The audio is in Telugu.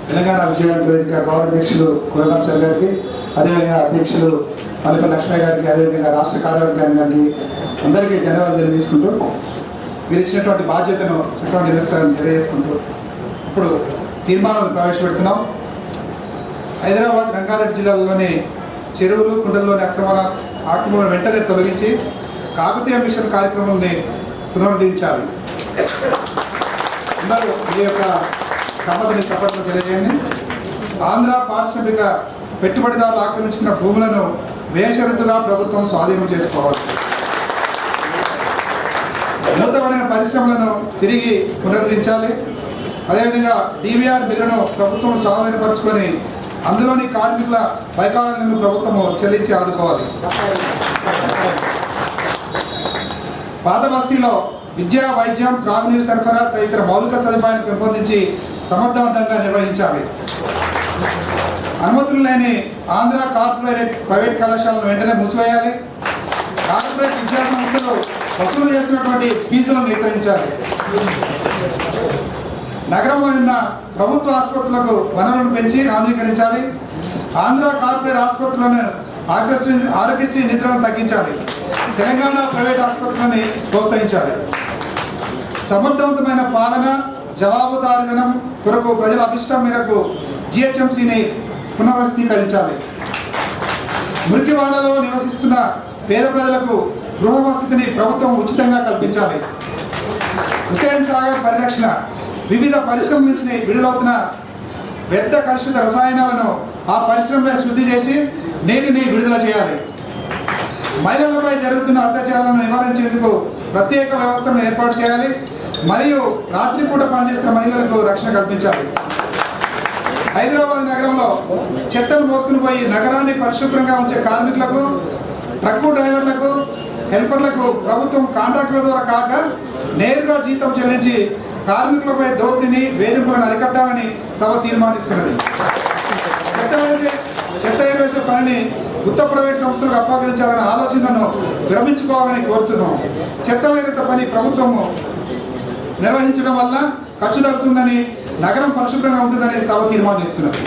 తెలంగాణ విజయవంత వేదిక గౌరవ అధ్యక్షులు కోరగం సార్ గారికి, అదేవిధంగా అధ్యక్షులు మల్లిపల్లి లక్ష్మయ్య గారికి, అదేవిధంగా రాష్ట్ర కార్యవర్గానికి గారికి అందరికీ ధన్యవాదాలు తెలియజేసుకుంటూ మీరు ఇచ్చినటువంటి బాధ్యతను చక్కగా నిర్వహిస్తారని తెలియజేసుకుంటూ ఇప్పుడు తీర్మానాలను ప్రవేశపెడుతున్నాం. హైదరాబాద్ రంగారెడ్డి జిల్లాలోని చెరువులు కుంటల్లోని ఆక్రమణను వెంటనే తొలగించి కాకతీయ మిషన్ కార్యక్రమాన్ని పునరుద్ధరించాలి. అందరూ ఈ యొక్క సమ్మతిని చప్పట్లు తెలియజేయండి. ఆంధ్ర పారిశ్రామిక పెట్టుబడిదారులు ఆక్రమించిన భూములను బేషరతుగా ప్రభుత్వం స్వాధీనం చేసుకోవాలి. మూతపడిన పరిశ్రమలను తిరిగి పునరుద్ధరించాలి. అదేవిధంగా DVR బిల్లును ప్రభుత్వం స్వాధీనపరుచుకొని అందులోని కార్మికుల బైకాలను ప్రభుత్వము చెల్లించి ఆదుకోవాలి. పాత బస్తీలో విద్య, వైద్యం, త్రాగునీరు సరఫరా తదితర మౌలిక సదుపాయాలను పెంపొందించి సమర్థవంతంగా నిర్వహించాలి. అనుమతులు లేని ఆంధ్ర ప్రైవేట్ కళాశాలను వెంటనే మూసివేయాలి. కార్పొరేట్ విద్యా సంస్థలు వసూలు చేసినటువంటి ఫీజులను నియంత్రించాలి. నగరంలో ఉన్న ప్రభుత్వ ఆసుపత్రులకు వనరులను పెంచి ఆధునీకరించాలి. ఆంధ్ర కార్పొరేట్ ఆసుపత్రులను ఆరోగ్యశ్రీ నిధులను తగ్గించాలి. తెలంగాణ ప్రైవేట్ ఆసుపత్రులని ప్రోత్సహించాలి. సమర్థవంతమైన పాలన, జవాబుదారీతనం కొరకు ప్రజల అభిష్టం మేరకు GHMCని పునర్వ్యవస్థీకరించాలి. మురికివాడలో నివసిస్తున్న పేద ప్రజలకు గృహ వసతిని ప్రభుత్వం ఉచితంగా కల్పించాలి. హుస్సేన్ సాగర్ పరిరక్షణ, వివిధ పరిశ్రమల నుంచి విడుదలవుతున్న వ్యర్థ కలుషిత రసాయనాలను ఆ పరిశ్రమలో శుద్ధి చేసి నీటిని విడుదల చేయాలి. మహిళలపై జరుగుతున్న అత్యాచారాలను నివారించేందుకు ప్రత్యేక వ్యవస్థను ఏర్పాటు చేయాలి. మరియు రాత్రిపూట పనిచేస్తున్న మహిళలకు రక్షణ కల్పించాలి. హైదరాబాద్ నగరంలో చెత్తను మోసుకుని పోయి నగరాన్ని పరిశుభ్రంగా ఉంచే కార్మికులకు, ట్రక్కు డ్రైవర్లకు, హెల్పర్లకు ప్రభుత్వం కాంట్రాక్టుల ద్వారా కాక నేరుగా జీతం చెల్లించి కార్మికులపై దోపిడీని, వేధింపులను అరికట్టాలని సభ తీర్మానిస్తున్నది. చెత్త ఏరివేసే పనిని గుత్త ప్రైవేట్ సంస్థలకు అప్పగించాలనే ఆలోచనను విరమించుకోవాలని కోరుతున్నాం. చెత్త వేరేత పని ప్రభుత్వము నిర్వహించడం వల్ల ఖర్చు తగ్గుతుందని, నగరం పరిశుభ్రంగా ఉంటుందని సభ తీర్మానిస్తున్నది.